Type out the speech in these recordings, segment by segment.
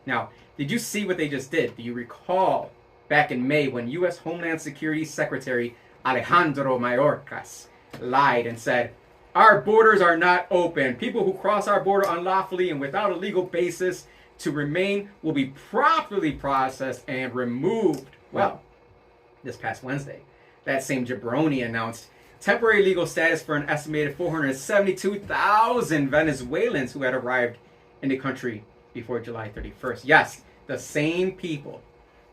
Now, did you see what they just did? Do you recall back in May when U.S. Homeland Security Secretary Alejandro Mayorkas lied and said, our borders are not open. People who cross our border unlawfully and without a legal basis to remain will be properly processed and removed. Well, this past Wednesday, that same jabroni announced temporary legal status for an estimated 472,000 Venezuelans who had arrived in the country before July 31st. Yes, the same people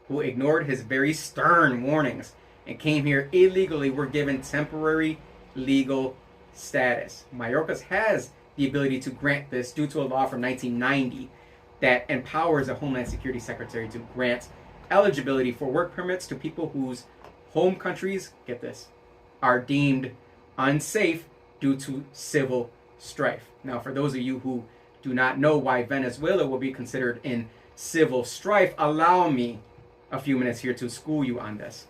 who ignored his very stern warnings and came here illegally were given temporary legal status. Mayorkas has the ability to grant this due to a law from 1990 that empowers the Homeland Security Secretary to grant eligibility for work permits to people whose home countries, get this, are deemed unsafe due to civil strife. Now, for those of you who do not know why Venezuela will be considered in civil strife, allow me a few minutes here to school you on this.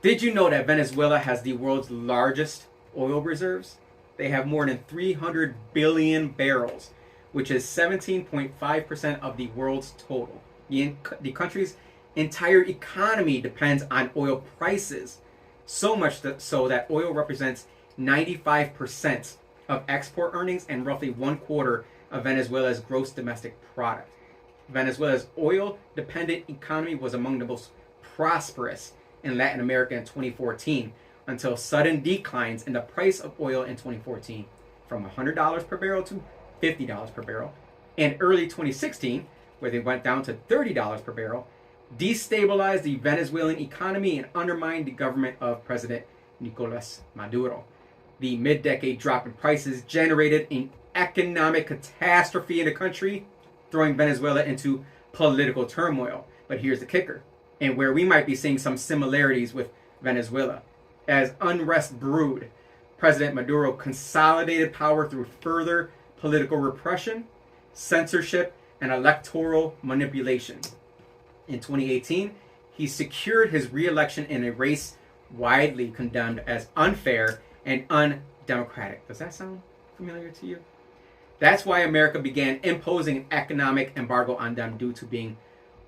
Did you know that Venezuela has the world's largest oil reserves? They have more than 300 billion barrels, which is 17.5% of the world's total. The country's entire economy depends on oil prices, so much so that oil represents 95% of export earnings and roughly 1/4 of Venezuela's gross domestic product. Venezuela's oil-dependent economy was among the most prosperous in Latin America in 2014, until sudden declines in the price of oil in 2014 from $100 per barrel to $50 per barrel, and early 2016, where they went down to $30 per barrel, destabilized the Venezuelan economy and undermined the government of President Nicolas Maduro. The mid-decade drop in prices generated an economic catastrophe in the country, throwing Venezuela into political turmoil. But here's the kicker, and where we might be seeing some similarities with Venezuela. As unrest brewed, President Maduro consolidated power through further political repression, censorship, and electoral manipulation. In 2018, he secured his re-election in a race widely condemned as unfair and undemocratic. Does that sound familiar to you? That's why America began imposing an economic embargo on them due to being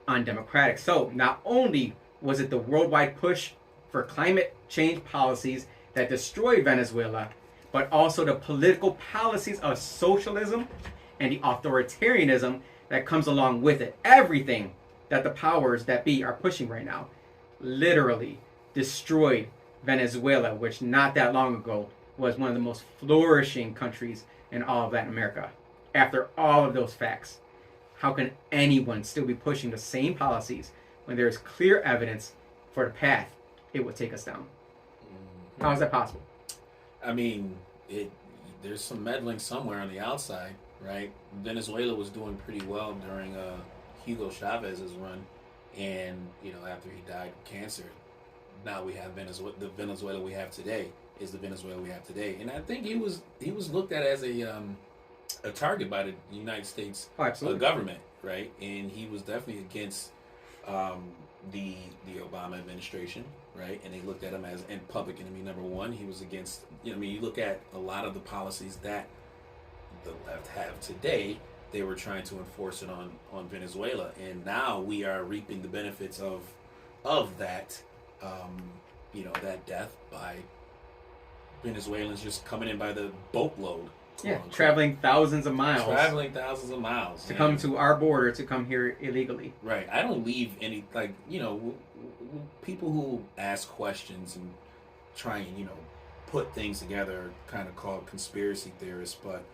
undemocratic. So not only was it the worldwide push for climate change policies that destroyed Venezuela, but also the political policies of socialism and the authoritarianism that comes along with it. Everything that the powers that be are pushing right now literally destroyed Venezuela, which not that long ago was one of the most flourishing countries in all of Latin America. After all of those facts, how can anyone still be pushing the same policies when there is clear evidence for the path it would take us down? How is that possible? I mean, there's some meddling somewhere on the outside, right? Venezuela was doing pretty well during Hugo Chavez's run, and after he died of cancer, now we have Venezuela. The Venezuela we have today is the Venezuela we have today, and I think he was looked at as a target by the United States government, right? And he was definitely against the Obama administration, right? And they looked at him as public enemy number one. He was against, you look at a lot of the policies that the left have today, they were trying to enforce it on Venezuela, and now we are reaping the benefits of that, that death by Venezuelans just coming in by the boatload. Yeah, traveling thousands of miles. To come to our border, to come here illegally. Right. I don't leave any, people who ask questions and try and, put things together are kind of called conspiracy theorists, but,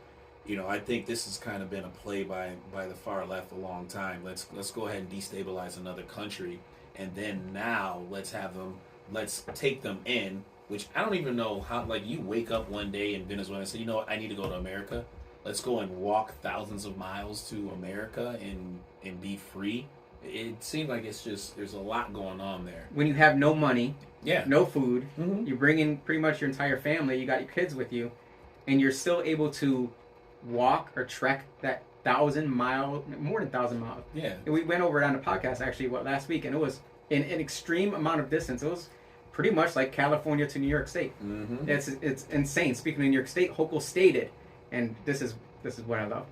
I think this has kind of been a play by the far left a long time. Let's go ahead and destabilize another country, and then now let's take them in. Which I don't even know how, you wake up one day in Venezuela and say, you know what, I need to go to America. Let's go and walk thousands of miles to America and be free. It seems like there's a lot going on there. When you have no money, no food, mm-hmm. You bring in pretty much your entire family, you got your kids with you, and you're still able to walk or trek that 1,000 miles, more than 1,000 miles. Yeah. And we went over it on the podcast actually, last week, and it was an extreme amount of distance. It was pretty much like California to New York State. Mm-hmm. It's insane. Speaking of New York State, Hochul stated, and this is what I love.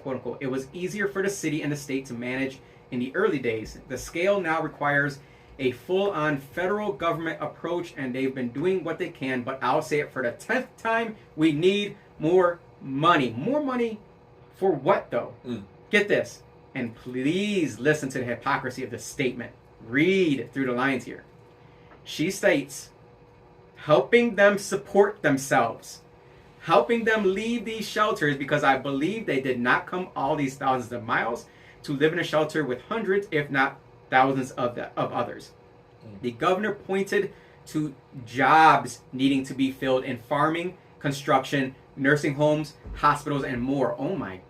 quote unquote. It was easier for the city and the state to manage in the early days. The scale now requires a full-on federal government approach, and they've been doing what they can, but I'll say it for the 10th time, we need more money. More money for what, though? Get this, and please listen to the hypocrisy of this statement. Read through the lines here. She states, helping them support themselves, helping them leave these shelters, because I believe they did not come all these thousands of miles to live in a shelter with hundreds, if not thousands of others. The governor pointed to jobs needing to be filled in farming, construction, nursing homes, hospitals, and more. Oh my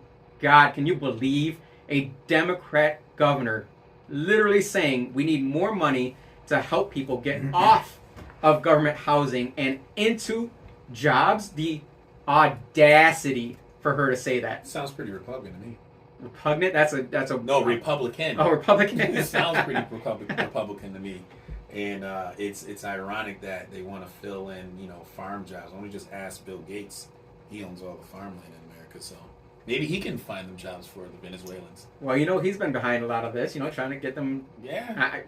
God, can you believe a Democrat governor literally saying we need more money to help people get off of government housing and into jobs? The audacity for her to say that. Sounds pretty Republican to me. Repugnant? That's a no, Republican. Oh, Republican. It sounds pretty Republican to me, and it's ironic that they want to fill in farm jobs. Why don't we just ask Bill Gates? He owns all the farmland in America, so maybe he can find them jobs for the Venezuelans. Well, he's been behind a lot of this. Trying to get them. Yeah.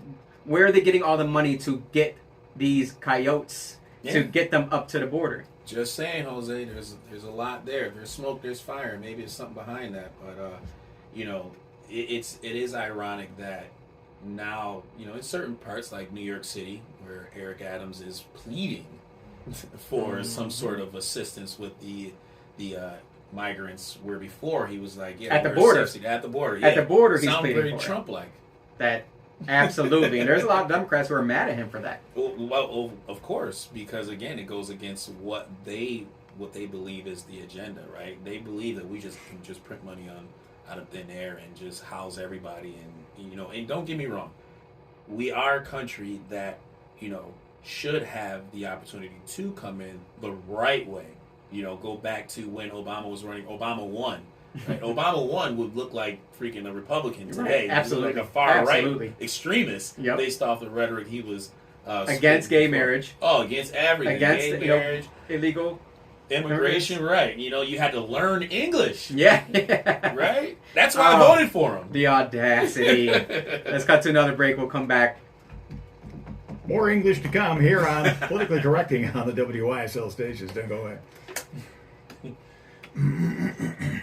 Where are they getting all the money to get these coyotes to get them up to the border? Just saying, Jose. There's a lot there. There's smoke. There's fire. Maybe there's something behind that, but. It is ironic that now, in certain parts like New York City, where Eric Adams is pleading for some sort of assistance with the migrants, where before he was like, at the border, at the border, at the border, he's sounds pleading very for Trump-like. That absolutely, and there's a lot of Democrats who are mad at him for that. Well, of course, because again, it goes against what they believe is the agenda, right? They believe that we can just print money out of thin air and just house everybody, and don't get me wrong, we are a country that should have the opportunity to come in the right way. Go back to when Obama was running. Obama won. Right? Obama won would look like freaking a Republican today. Right. Absolutely, like a far right extremist based off the rhetoric he was against gay marriage. Oh, against everything. Against gay marriage, illegal. Immigration, right. You had to learn English. Yeah. Right? That's why I voted for him. The audacity. Let's cut to another break. We'll come back. More English to come here on Politically Correcting on the WYSL stations. Don't go away.